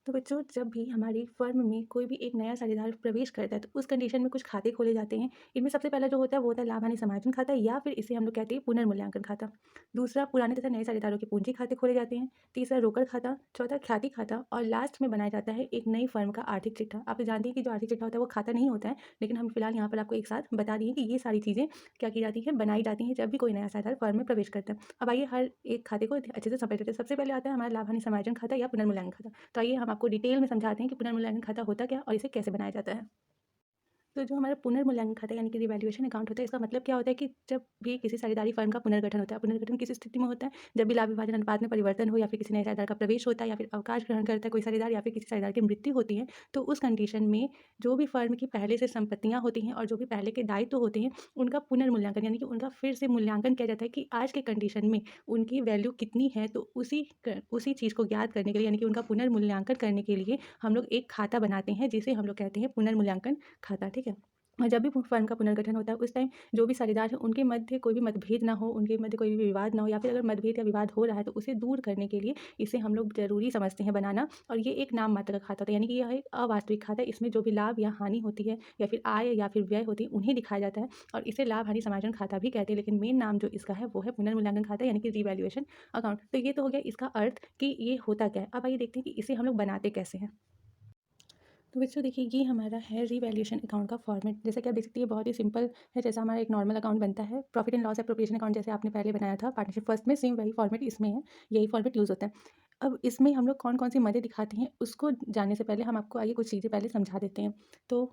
तो बच्चों, जब भी हमारी फर्म में कोई भी एक नया साझेदार प्रवेश करता है तो उस कंडीशन में कुछ खाते खोले जाते हैं। इनमें सबसे पहला जो होता है वो होता है लाभ हानि समायोजन खाता, या फिर इसे हम लोग कहते हैं पुनर्मूल्यांकन खाता। दूसरा, पुराने तथा नए साझेदारों के पूंजी खाते खोले जाते हैं। तीसरा, रोकड़ खाता। चौथा, ख्याति खाता। और लास्ट में बनाया जाता है एक नई फर्म का आर्थिक चिट्ठा। आप जानते हैं कि जो आर्थिक चिट्ठा होता है वो खाता नहीं होता है, लेकिन हम फिलहाल यहाँ पर आपको एक साथ बता दिए कि ये सारी चीज़ें क्या की जाती है, बनाई जाती हैं जब भी कोई नया साझेदार फर्म में प्रवेश करता है। अब आइए हर एक खाते को अच्छे से समझ लेते हैं। सबसे पहले आता है हमारा लाभ हानि समायोजन खाता या पुनर्मूल्यांकन खाता। तो आइए हम आपको डिटेल में समझाते हैं कि पुनर्मूल्यांकन खाता होता क्या है और इसे कैसे बनाया जाता है। तो जो हमारा पुनर्मूल्यांकन खाता यानी कि रिवैल्यूएशन अकाउंट होता है, इसका मतलब क्या होता है कि जब भी किसी साझेदारी फर्म का पुनर्गठन होता है, पुनर्गठन किस स्थिति में होता है, जब भी लाभ विभाजन अनुपात में परिवर्तन हो, या फिर किसी नए साझेदार का प्रवेश होता है, या फिर अवकाश ग्रहण करता है कोई साझेदार, या फिर किसी साझेदार की मृत्यु होती है, तो उस कंडीशन में जो भी फर्म की पहले से संपत्तियां होती हैं और जो भी पहले के दायित्व होते हैं, उनका पुनर्मूल्यांकन यानी कि उनका फिर से मूल्यांकन किया जाता है कि आज के कंडीशन में उनकी वैल्यू कितनी है। तो उसी चीज़ को ज्ञात करने के लिए यानी कि उनका पुनर्मूल्यांकन करने के लिए हम लोग एक खाता बनाते हैं, जिसे हम लोग कहते हैं पुनर्मूल्यांकन खाता। ठीक है। और जब भी फर्म का पुनर्गठन होता है उस टाइम जो भी साझेदार हैं उनके मध्य कोई भी मतभेद ना हो, उनके मध्य कोई भी विवाद ना हो, या फिर अगर मतभेद या विवाद हो रहा है तो उसे दूर करने के लिए इसे हम लोग ज़रूरी समझते हैं बनाना। और ये एक नाम मात्र का खाता होता है, यानी कि यह एक अवास्तविक खाता है। इसमें जो भी लाभ या हानि होती है, या फिर आय या फिर व्यय होती है, उन्हें दिखाया जाता है। और इसे लाभ हानि समायोजन खाता भी कहते हैं, लेकिन मेन नाम जो इसका है वो है पुनर्मूल्यांकन खाता यानी कि रिवैल्यूएशन अकाउंट। तो ये तो हो गया इसका अर्थ कि ये होता क्या है। अब आइए देखते हैं कि इसे हम लोग बनाते कैसे हैं। तो बच्चों देखिए, ये हमारा है रिवैल्यूएशन अकाउंट का फॉर्मेट। जैसा कि आप देख सकते हैं बहुत ही सिंपल है, जैसा हमारा एक नॉर्मल अकाउंट बनता है। Profit and loss appropriation account जैसे आपने पहले बनाया था पार्टनरशिप फर्स्ट में, सेम वही फॉर्मेट इसमें है, यही फॉर्मेट यूज़ होता है। अब इसमें हम लोग कौन कौन सी मदें दिखाते हैं उसको जानने से पहले हम आपको आइए कुछ चीज़ें पहले समझा देते हैं। तो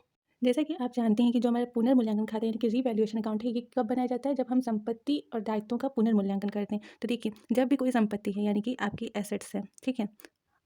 जैसा कि आप जानते हैं कि जो हमारा पुनर्मूल्यांकन खाता यानी कि रिवैल्यूएशन अकाउंट है, ये कब बनाया जाता है, जब हम संपत्ति और दायित्वों का पुनर्मूल्यांकन करते हैं। तो देखिए, जब भी कोई संपत्ति है यानी कि आपकी एसेट्स है, ठीक है,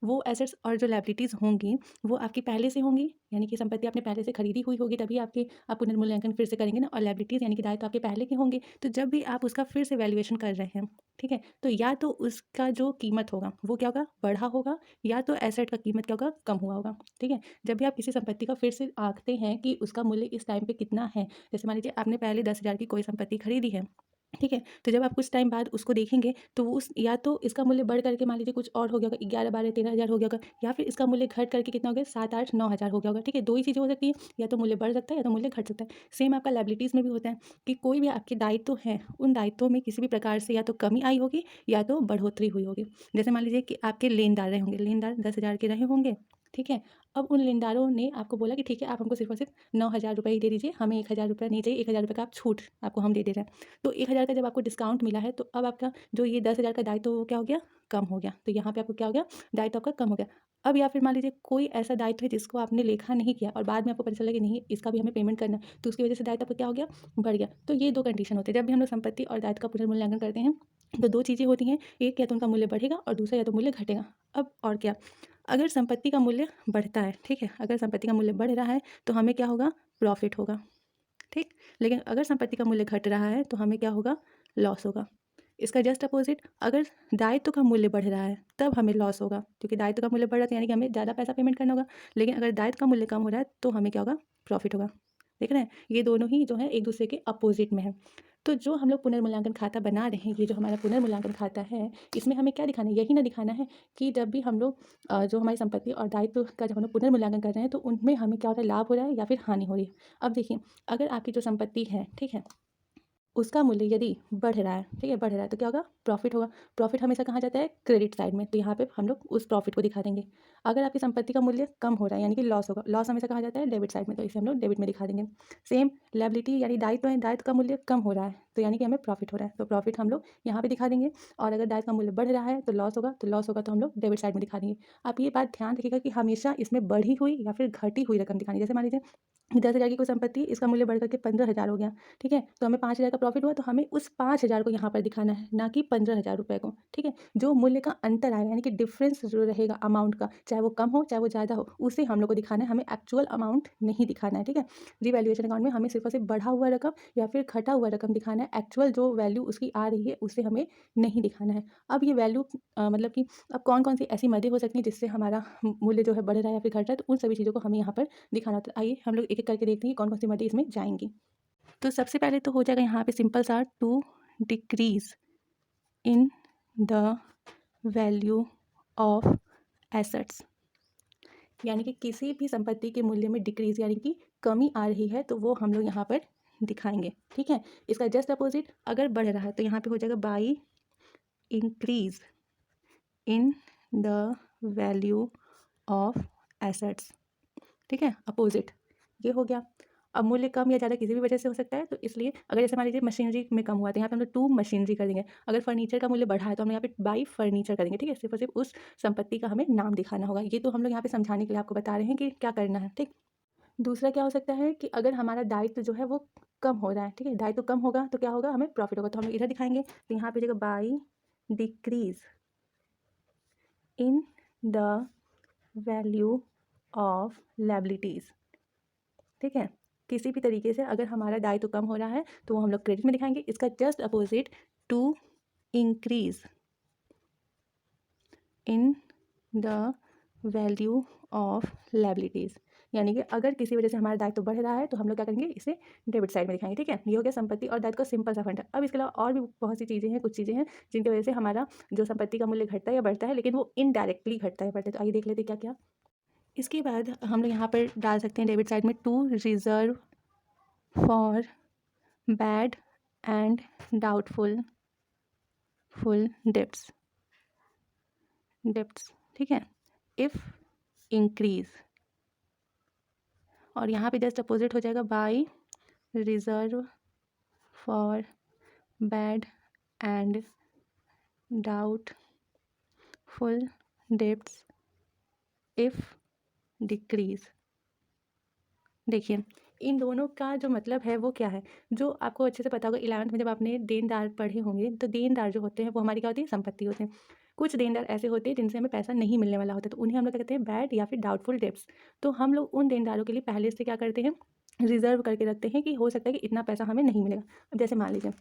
वो एसेट्स और जो लायबिलिटीज़ होंगी, वो आपकी पहले से होंगी, यानी कि संपत्ति आपने पहले से खरीदी हुई होगी, तभी आपके आप पुनर्मूल्यांकन फिर से करेंगे ना। और लायबिलिटीज़ यानी कि दायित्व आपके पहले के होंगे। तो जब भी आप उसका फिर से वैल्यूएशन कर रहे हैं, ठीक है, तो या तो उसका जो कीमत होगा वो क्या होगा, बढ़ा होगा, या तो एसेट का कीमत क्या होगा, कम हुआ होगा। ठीक है। जब भी आप किसी संपत्ति का फिर से आँकते हैं कि उसका मूल्य इस टाइम पे कितना है, जैसे मान लीजिए आपने पहले 10,000 की कोई संपत्ति खरीदी है, ठीक है, तो जब आप कुछ टाइम बाद उसको देखेंगे तो वो उस या तो इसका मूल्य बढ़ करके मान लीजिए कुछ और हो गया होगा, 11, 12, 13,000 हो गया होगा, या फिर इसका मूल्य घट करके कितना हो गया, 7, 8, 9,000 हो गया होगा। ठीक है, 2 ही चीज़ें हो सकती हैं, या तो मूल्य बढ़ सकता है या तो मूल्य घट सकता है। सेम आपका लायबिलिटीज़ में भी होता है कि कोई भी आपके दायित्व हैं, उन दायित्वों में किसी भी प्रकार से या तो कमी आई होगी या तो बढ़ोतरी हुई होगी। जैसे मान लीजिए कि आपके लेनदार रहे होंगे, लेनदार 10,000 के रहे होंगे, ठीक है। अब उन लेनदारों ने आपको बोला कि ठीक है, आप हमको सिर्फ़ और सिर्फ़ 9,000 रुपए ही दे दीजिए, हमें 1,000 रुपया नहीं चाहिए, 1,000 रुपए का आप छूट आपको हम दे दे रहे हैं। तो 1,000 का जब आपको डिस्काउंट मिला है, तो अब आपका जो ये 10,000 का दायित्व वो क्या हो गया, कम हो गया। तो यहाँ पे आपको क्या हो गया, दायित्व आपका कम हो गया। अब या फिर मान लीजिए कोई ऐसा दायित्व है जिसको आपने लेखा नहीं किया और बाद में आपको पता चला कि नहीं, इसका भी हमें पेमेंट करना है, तो उसकी वजह से दायित्व आपका क्या हो गया, बढ़ गया। तो ये 2 कंडीशन होते हैं जब भी हम लोग संपत्ति और दायित्व का पुनर्मूल्यांकन करते हैं। तो 2 चीज़ें होती हैं, एक या तो उनका मूल्य बढ़ेगा और दूसरा या तो मूल्य घटेगा। अब और क्या, अगर संपत्ति का मूल्य बढ़ता है, ठीक है, अगर संपत्ति का मूल्य बढ़ रहा है तो हमें क्या होगा, प्रॉफ़िट होगा, ठीक। लेकिन अगर संपत्ति का मूल्य घट रहा है तो हमें क्या होगा, लॉस होगा। इसका जस्ट अपोज़िट, अगर दायित्व का मूल्य बढ़ रहा है तब हमें लॉस होगा, क्योंकि दायित्व का मूल्य बढ़ रहा है तो यानी कि हमें ज़्यादा पैसा पेमेंट करना होगा। लेकिन अगर दायित्व का मूल्य कम हो रहा है तो हमें क्या होगा, प्रॉफ़िट होगा। देख रहे हैं? ये दोनों ही जो है एक-दूसरे के अपोज़िट में है। तो जो हम लोग पुनर्मूल्यांकन खाता बना रहे हैं, ये जो हमारा पुनर्मूल्यांकन खाता है, इसमें हमें क्या दिखाना है? यही ना दिखाना है कि जब भी हम लोग जो हमारी संपत्ति और दायित्व का जब हम लोग पुनर्मूल्यांकन कर रहे हैं, तो उनमें हमें क्या हो रहा है, लाभ हो रहा है या फिर हानि हो रही है। अब देखिए, अगर आपकी जो संपत्ति है, ठीक है, उसका मूल्य यदि बढ़ रहा है, ठीक है, बढ़ रहा है तो क्या होगा, प्रॉफिट होगा। प्रॉफिट हमेशा कहाँ जाता है, क्रेडिट साइड में, तो यहाँ पे हम लोग उस प्रॉफिट को दिखा देंगे। अगर आपकी संपत्ति का मूल्य कम हो रहा है यानी कि लॉस होगा, लॉस हमेशा कहाँ जाता है, डेबिट साइड में, तो इसे हम लोग डेबिट में दिखा देंगे। सेम लायबिलिटी यानी दायित्व है, दायित्व का मूल्य कम हो रहा है तो यानी कि हमें प्रॉफिट हो रहा है, तो प्रॉफिट हम लोग यहाँ पे दिखा देंगे। और अगर दायित्व का मूल्य बढ़ रहा है तो लॉस होगा, तो लॉस होगा तो हम लोग डेबिट साइड में दिखा देंगे। आप ये बात ध्यान रखिएगा कि हमेशा इसमें बढ़ी हुई या फिर घटी हुई रकम दिखानी है। जैसे मान लीजिए 10,000 की कोई संपत्ति, इसका मूल्य बढ़ करके 15,000 हो गया, ठीक है, तो हमें 5,000 का प्रॉफिट हुआ, तो हमें उस 5,000 को यहाँ पर दिखाना है, ना कि 15,000 रुपए को, ठीक है। जो मूल्य का अंतर आएगा यानी कि डिफरेंस जो रहेगा अमाउंट का, चाहे वो कम हो चाहे वो ज़्यादा हो, उसे हम लोग को दिखाना है, हमें एक्चुअल अमाउंट नहीं दिखाना है, ठीक है। रिवैल्यूएशन अकाउंट में हमें सिर्फ और सिर्फ बढ़ा हुआ रकम या फिर घटा हुआ रकम दिखाना है, एक्चुअल जो वैल्यू उसकी आ रही है उसे हमें नहीं दिखाना है। अब ये वैल्यू मतलब कि अब कौन-कौन सी ऐसी मदें हो सकती हैं जिससे हमारा मूल्य जो है बढ़ रहा है या फिर घट रहा है, तो उन सभी चीज़ों को हमें यहाँ पर दिखाना होता है। आइए हम लोग एक-एक करके देखते हैं कौन-कौन सी मदें इसमें जाएँगी। तो सबसे पहले तो हो जाएगा यहाँ पे सिंपल सा, to decrease in the value of assets, यानी कि किसी भी संपत्ति के मूल्य में डिक्रीज़ यानी कि कमी आ रही है तो वो हम लोग यहाँ पर दिखाएँगे, ठीक है। इसका जस्ट अपोज़िट अगर बढ़ रहा है तो यहाँ पे हो जाएगा by increase in the value of assets, ठीक है, अपोज़िट ये हो गया। अब मूल्य कम या ज़्यादा किसी भी वजह से हो सकता है, तो इसलिए अगर जैसे मान लीजिए मशीनरी में कम हुआ तो यहाँ पे हम लोग टू मशीनरी कर देंगे। अगर फर्नीचर का मूल्य बढ़ा है तो हम यहाँ पे बाय फर्नीचर करेंगे, ठीक है। सिर्फ़ और सिर्फ़ उस संपत्ति का हमें नाम दिखाना होगा। ये तो हम लोग यहाँ पे समझाने के लिए आपको बता रहे हैं कि क्या करना है, ठीक। दूसरा क्या हो सकता है कि अगर हमारा दायित्व जो है वो कम हो रहा है, ठीक है, दायित्व कम होगा तो क्या होगा, हमें प्रॉफ़िट होगा। तो हम लोग इधर दिखाएँगे, तो यहाँ पे हो जाएगा by decrease in the value of liabilities, ठीक है। किसी भी तरीके से अगर हमारा दायित्व कम हो रहा है तो वो हम लोग क्रेडिट में दिखाएंगे। इसका just opposite to increase in the value of liabilities, यानी कि अगर किसी वजह से हमारा दायित्व बढ़ रहा है तो हम लोग क्या करेंगे, इसे डेबिट साइड में दिखाएंगे, ठीक है। ये हो गया संपत्ति और दायित्व का सिंपल सा फंड। अब इसके अलावा और भी बहुत सी चीज़ें हैं, कुछ चीज़ें हैं जिनकी वजह से हमारा जो संपत्ति का मूल्य घटता है या बढ़ता है, लेकिन वो इनडायरेक्टली घटता है बढ़ता है। तो आइए देख लेते हैं क्या क्या। इसके बाद हम लोग यहाँ पर डाल सकते हैं डेबिट साइड में to reserve for bad and doubtful debts, ठीक है, इफ़ इंक्रीज। और यहाँ पे जस्ट अपोजिट हो जाएगा by reserve for bad and doubtful debts if decrease. देखिए इन दोनों का जो मतलब है वो क्या है, जो आपको अच्छे से पता होगा 11th में जब आपने देनदार पढ़े होंगे, तो देनदार जो होते हैं वो हमारी क्या होती है, संपत्ति होते हैं। कुछ देनदार ऐसे होते हैं जिनसे हमें पैसा नहीं मिलने वाला होता है, तो उन्हें हम लोग क्या कहते हैं, बैड या फिर डाउटफुल डेब्ट्स। तो हम लोग उन देनदारों के लिए पहले से क्या करते हैं, रिजर्व करके रखते हैं कि हो सकता है कि इतना पैसा हमें नहीं मिलेगा। अब जैसे मान लीजिए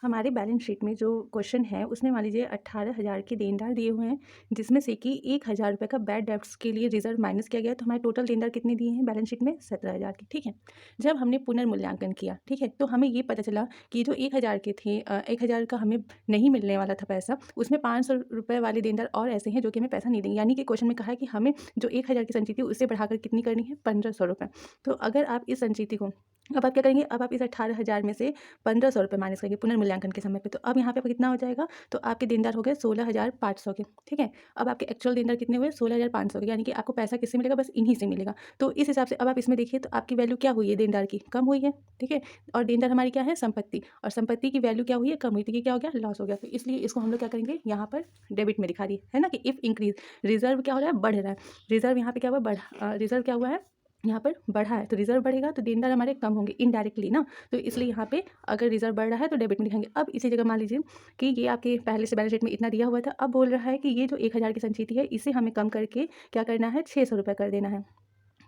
हमारे बैलेंस शीट में जो क्वेश्चन है उसमें मान लीजिए 18,000 के देनदार दिए हुए हैं, जिसमें से कि 1,000 रुपये का बैड डेब्ट्स के लिए रिजर्व माइनस किया गया, तो हमारे टोटल देनदार कितने दिए हैं बैलेंस शीट में, 17,000 के, ठीक है। जब हमने पुनर्मूल्यांकन किया, ठीक है, तो हमें ये पता चला कि जो 1,000 के थे 1,000 का हमें नहीं मिलने वाला था पैसा, उसमें 500 रुपये वाले देनदार और ऐसे हैं जो कि हमें पैसा नहीं देंगे। यानी कि क्वेश्चन में कहा है कि हमें जो 1,000 की संचिति है उससे बढ़ाकर कितनी करनी है, 1,500 रुपये। तो अगर आप इस संचिति को अब आप क्या करेंगे, अब आप इस 18,000 में से 1,500 रुपये माइनस करेंगे पुनर्मूल्यांकन के समय पे, तो अब यहाँ पे आपका कितना हो जाएगा, तो आपके देनदार हो गए 16,500 के, ठीक है। अब आपके एक्चुअल देनदार कितने हुए, 16,500 के, यानी कि आपको पैसा किससे मिलेगा, बस इन्हीं से मिलेगा। तो इस हिसाब से अब आप इसमें देखिए तो आपकी वैल्यू क्या हुई है, देनदार की कम हुई है, ठीक है। और देनदार हमारी क्या है, संपत्ति, और संपत्ति की वैल्यू क्या हुई है, कम हुई, तो ये क्या हो गया, लॉस हो गया। तो इसलिए इसको हम लोग क्या करेंगे, यहाँ पर डेबिट में दिखा दिए है ना, कि इफ़ इंक्रीज, रिजर्व क्या हो रहा है, बढ़ रहा है, रिजर्व यहाँ पे क्या हुआ, बढ़ा, रिजर्व क्या हुआ है, यहाँ पर बढ़ा है, तो रिजर्व बढ़ेगा तो देनदार हमारे कम होंगे इनडायरेक्टली ना, तो इसलिए यहाँ पे अगर रिजर्व बढ़ रहा है तो डेबिट में दिखाएंगे। अब इसी जगह मान लीजिए कि ये आपके पहले से बैलेंस शीट में इतना दिया हुआ था, अब बोल रहा है कि ये जो 1,000 की संचिति है इसे हमें कम करके क्या करना है, 600 रुपये कर देना है,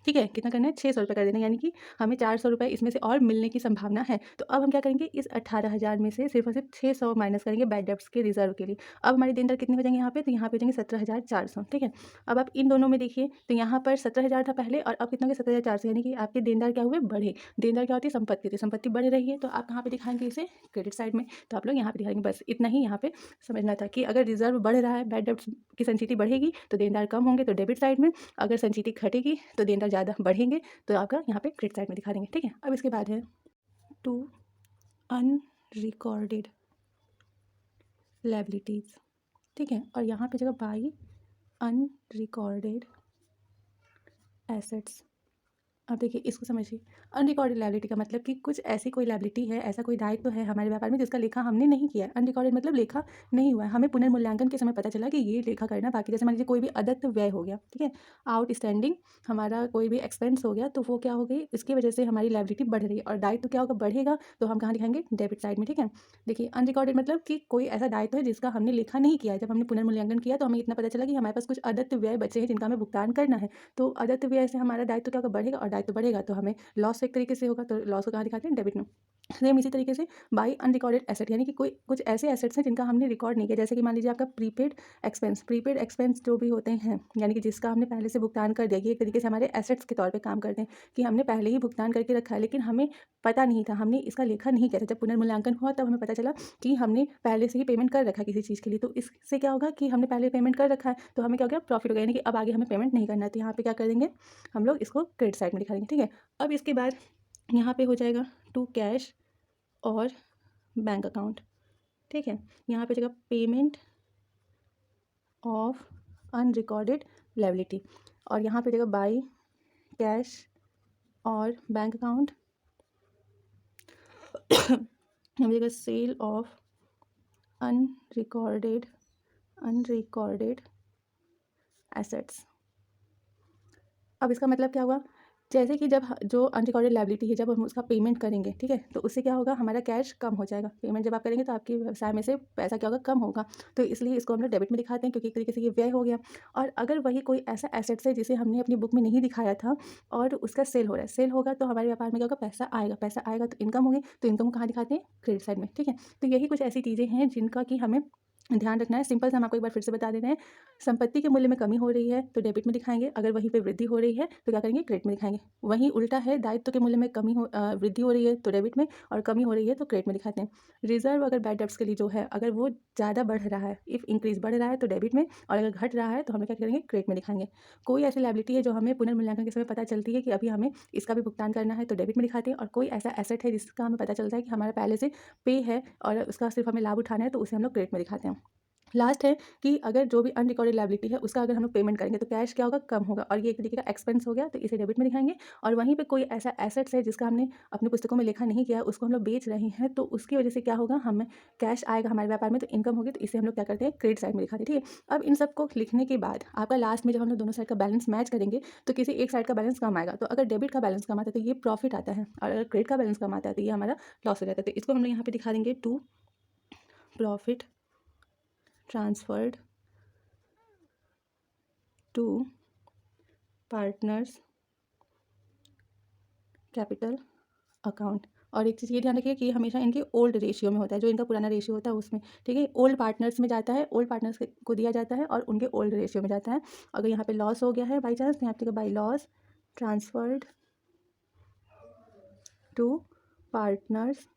ठीक है। कितना करना है, 600 रुपये कर देना है, यानी कि हमें 400 रुपये इसमें से और मिलने की संभावना है। तो अब हम क्या करेंगे, इस 18,000 में से सिर्फ और सिर्फ 600 माइनस करेंगे बैड डेब्ट्स के रिजर्व के लिए। अब हमारे देनदार कितने हो जाएंगे यहाँ पे, तो यहाँ पे हो जाएंगे 17,400, ठीक है। अब आप इन दोनों में देखिए तो यहाँ पर 17,000 था पहले और अब कितना हो गया, 17,400, यानी कि आपके देनदार क्या हुए, बढ़े। देनदार क्या होती है, संपत्ति, तो संपत्ति बढ़ रही है, तो आप कहाँ पे दिखाएंगे इसे, क्रेडिट साइड में, तो आप लोग यहाँ पे दिखाएंगे। बस इतना ही यहाँ पे समझना था कि अगर रिजर्व बढ़ रहा है, बैड डेब्ट्स की संचिति बढ़ेगी तो देनदार कम होंगे, तो डेबिट साइड में, अगर संचिति घटेगी तो देनदार ज़्यादा बढ़ेंगे, तो आपका यहाँ पे क्रेडिट साइड में दिखा देंगे, ठीक है। अब इसके बाद है टू अनरिकॉर्डेड लायबिलिटीज़, ठीक है, और यहाँ पे जगह बाय अनरिकॉर्डेड एसेट्स। अब देखिए इसको समझिए, अनरिकॉर्डेड लायबिलिटी का मतलब कि कुछ ऐसी कोई लायबिलिटी है, ऐसा कोई दायित्व तो है हमारे व्यापार में जिसका लेखा हमने नहीं किया है। अनरिकॉर्डेड मतलब लेखा नहीं हुआ है, हमें पुनर्मूल्यांकन के समय पता चला कि ये लेखा करना बाकी। जैसे मान लीजिए कोई भी अदत्त व्यय हो गया, ठीक है, आउटस्टैंडिंग हमारा कोई भी एक्सपेंस हो गया, तो वो क्या हो गई, इसकी वजह से हमारी लायबिलिटी बढ़ रही है, और दायित्व तो क्या होगा, बढ़ेगा, तो हम कहाँ दिखाएंगे, डेबिट साइड में, ठीक है। देखिए अनरिकॉर्डेड मतलब कि कोई ऐसा दायित्व है जिसका हमने लेखा नहीं किया है। जब हमने पुनर्मूल्यांकन किया तो हमें इतना पता चला कि हमारे पास कुछ अदत्त व्यय बचे हैं जिनका हमें भुगतान करना है, तो अदत्त व्यय से हमारा दायित्व क्या होगा, बढ़ेगा, और दायित्व बढ़ेगा तो हमें लॉस एक तरीके से होगा, तो लॉस को कहाँ दिखाते हैं, डेबिट में। सेम इसी तरीके से बाई अनरिकॉर्डेड एसेट, यानी कि कोई कुछ ऐसे एसेट्स हैं जिनका हमने रिकॉर्ड नहीं किया, जैसे कि मान लीजिए आपका प्रीपेड एक्सपेंस जो भी होते हैं, यानी कि जिसका हमने पहले से भुगतान कर दिया, ये एक तरीके से हमारे एसेट्स के तौर पे काम करते हैं कि हमने पहले ही भुगतान करके रखा है, लेकिन हमें पता नहीं था, हमने इसका लेखा नहीं किया था। जब पुनर्मूल्यांकन हुआ तब हमें पता चला कि हमने पहले से ही पेमेंट कर रखा है किसी चीज़ के लिए, तो इससे क्या होगा कि हमने पहले पेमेंट कर रखा है, तो हमें क्या हो गया, प्रॉफिट हो गया, यानी कि अब आगे हमें पेमेंट नहीं करना है। तो यहाँ पे क्या कर देंगे हम लोग, इसको क्रेडिट साइड में दिखा देंगे। ठीक है, अब इसके बाद यहाँ पे हो जाएगा टू कैश और बैंक अकाउंट। ठीक है, यहाँ पे जगह पेमेंट ऑफ अनरिकॉर्डेड लायबिलिटी, और यहाँ पे जगह बाई कैश और बैंक अकाउंट, यहाँ पे जगह सेल ऑफ अनरिकॉर्डेड एसेट्स। अब इसका मतलब क्या हुआ, जैसे कि जब जो अनरिकॉर्डेड लायबिलिटी है जब हम उसका पेमेंट करेंगे, ठीक है, तो उससे क्या होगा, हमारा कैश कम हो जाएगा। पेमेंट जब आप करेंगे तो आपके व्यवसाय में से पैसा क्या होगा, कम होगा, तो इसलिए इसको हम लोग डेबिट में दिखाते हैं, क्योंकि एक तरीके से ये व्यय हो गया। और अगर वही कोई ऐसा एसेट्स है जिसे हमने अपनी बुक में नहीं दिखाया था और उसका सेल हो रहा है, सेल होगा तो हमारे व्यापार में क्या होगा, पैसा आएगा तो इनकम होगी, तो इनकम को कहाँ दिखाते हैं, क्रेडिट साइड में। ठीक है, तो यही कुछ ऐसी चीज़ें हैं जिनका कि हमें ध्यान रखना है। सिंपल से हम आपको एक बार फिर से बता दे रहे हैं, संपत्ति के मूल्य में कमी हो रही है तो डेबिट में दिखाएंगे, अगर वहीं पे वृद्धि हो रही है तो क्या करेंगे, क्रेडिट में दिखाएंगे। वहीं उल्टा है, दायित्व के मूल्य में वृद्धि हो रही है तो डेबिट में, और कमी हो रही है तो क्रेडिट में दिखाते हैं। रिजर्व अगर बैड डेब्ट्स के लिए जो है, अगर वो ज़्यादा बढ़ रहा है, इफ इंक्रीज बढ़ रहा है तो डेबिट में, और अगर घट रहा है तो हम क्या करेंगे, क्रेडिट में दिखाएंगे। कोई ऐसी लायबिलिटी है जो हमें पुनर्मूल्यांकन के समय पता चलती है कि अभी हमें इसका भी भुगतान करना है तो डेबिट में दिखाते हैं, और कोई ऐसा एसेट है जिसका हमें पता चलता है कि हमारा पहले से पे है और उसका सिर्फ हमें लाभ उठाना है, तो उसे हम लोग क्रेडिट में दिखाते हैं। लास्ट है कि अगर जो भी अनरिकॉर्डेड लायबिलिटी है उसका अगर हम लोग पेमेंट करेंगे तो कैश क्या होगा, कम होगा, और ये एक तरीके का एक्सपेंस हो गया, तो इसे डेबिट में दिखाएंगे। और वहीं पे कोई ऐसा एसेट्स है जिसका हमने अपनी पुस्तकों में लिखा नहीं किया, उसको हम लोग बेच रहे हैं, तो उसकी वजह से क्या होगा, हमें कैश आएगा हमारे व्यापार में, तो इनकम होगी, तो इसे हम लोग क्या करते हैं, क्रेडिट साइड में दिखाते हैं। ठीक है, अब इन सबको लिखने के बाद आपका लास्ट में जब हम लोग दोनों साइड का बैलेंस मैच करेंगे तो किसी एक साइड का बैलेंस कम आएगा, तो अगर डेबिट का बैलेंस कम आता है तो ये प्रॉफिट आता है, और अगर क्रेडिट का बैलेंस कम आता है तो ये हमारा लॉस हो जाता है। तो इसको हम लोग यहाँ पे दिखा देंगे, to profit transferred to partners capital account. और एक चीज़ ये ध्यान रखिए कि हमेशा इनके ओल्ड रेशियो में होता है, जो इनका पुराना रेशियो होता है उसमें। ठीक है, ओल्ड पार्टनर्स में जाता है, ओल्ड पार्टनर्स को दिया जाता है और उनके ओल्ड रेशियो में जाता है। अगर यहाँ पे लॉस हो गया है बाई चांस, तो यहाँ पे by loss transferred to partners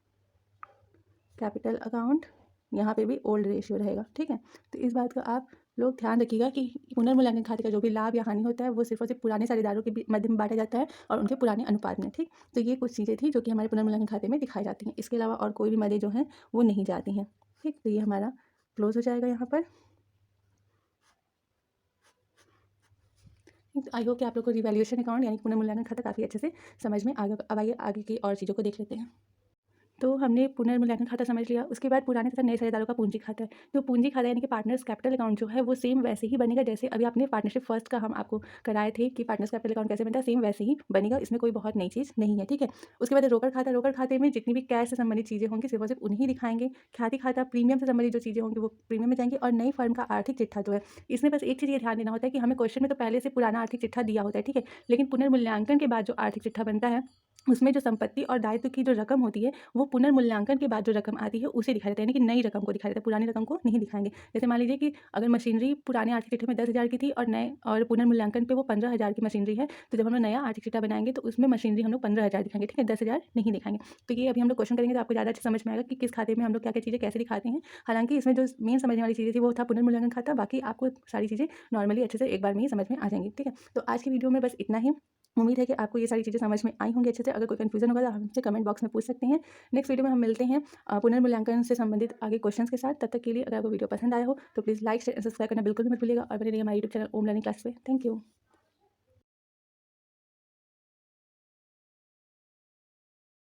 capital account, यहाँ पे भी ओल्ड रेशियो रहेगा। ठीक है, तो इस बात का आप लोग ध्यान रखिएगा कि पुनर्मूल्यांकन खाते का जो भी लाभ या हानि होता है वो सिर्फ और सिर्फ पुराने साझेदारों के मध्य में बांटा जाता है और उनके पुराने अनुपात में। ठीक, तो ये कुछ चीज़ें थी जो कि हमारे पुनर्मूल्यांकन खाते में दिखाई जाती हैं, इसके अलावा और कोई भी मदें जो हैं वो नहीं जाती हैं। ठीक, तो ये हमारा क्लोज हो जाएगा यहाँ पर। आई होप कि आप लोग को रिवैल्यूएशन अकाउंट यानी पुनर्मूल्यांकन खाता काफ़ी अच्छे से समझ में आ गया। अब आइए आगे की और चीज़ों को देख लेते हैं। तो हमने पुनर्मूल्यांकन खाता समझ लिया, उसके बाद पुराने तथा नए साझेदारों का पूंजी खाता है। तो पूंजी खाता यानी कि पार्टनर्स कैपिटल अकाउंट जो है वो सेम वैसे ही बनेगा जैसे अभी आपने पार्टनरशिप फर्स्ट का हम आपको कराए थे कि पार्टनर्स कैपिटल अकाउंट कैसे बनता है, सेम वैसे ही बनेगा, इसमें कोई बहुत नई चीज़ नहीं है। ठीक है, उसके बाद रोकड़ खाता, रोकड़ खाते में जितनी भी कैश से संबंधित चीज़ें होंगी सिर्फ और सिर्फ उन्हीं दिखाएंगे। ख्याति खाता, प्रीमियम से संबंधित जो चीज़ें होंगी वो प्रीमियम में जाएंगी। और नई फर्म का आर्थिक चिट्ठा जो है, इसमें बस एक चीज़ ये ध्यान देना होता है कि हमें क्वेश्चन में तो पहले से पुराना आर्थिक चिट्ठा दिया होता है, ठीक है, लेकिन पुनर्मूल्यांकन के बाद जो आर्थिक चिट्ठा बनता है उसमें जो संपत्ति और दायित्व की जो रकम होती है वो पुनर्मूल्यांकन के बाद जो रकम आती है उसे दिखाया जाता है, यानी कि नई रकम को दिखाया जाता है, पुरानी रकम को नहीं दिखाएंगे। जैसे मान लीजिए कि अगर मशीनरी पुराने आर्थिक चिट्ठे में 10,000 की थी और नए और पुनर्मूल्यांकन पे वो 15,000 की मशीनरी है, तो जब हम लोग नया आर्थिक चिट्ठा बनाएंगे तो उसमें मशीनरी हम लोग 15,000 दिखाएंगे, ठीक है, 10,000 नहीं दिखाएंगे। तो ये अभी हम लोग क्वेश्चन करेंगे तो आपको ज़्यादा अच्छा समझ में आएगा कि किस खाते में हम लोग क्या क्या चीज़ें कैसे दिखाते हैं। हालांकि इसमें जो मेन समझने वाली चीज़ें थी वो था पुनर्मूल्यांकन खाता, बाकी आपको सारी चीज़ें नॉर्मली अच्छे से एक बार में ही समझ में आ जाएंगी। ठीक है, तो आज की वीडियो में बस इतना ही। उम्मीद है कि आपको ये सारी चीज़ें समझ में आई होंगी अच्छे से। अगर कोई कन्फ्यूजन होगा तो आप हमसे कमेंट बॉक्स में पूछ सकते हैं। नेक्स्ट वीडियो में हम मिलते हैं पुनर्मूल्यांकन से संबंधित आगे क्वेश्चंस के साथ। तब तक के लिए अगर आपको वीडियो पसंद आया हो तो प्लीज़ लाइक शेयर सब्सक्राइब करना बिल्कुल भी मत भूलिएगा और बने रहिए हमारे यूट्यूब चैनल ओम लर्निंग क्लास पे। Thank you.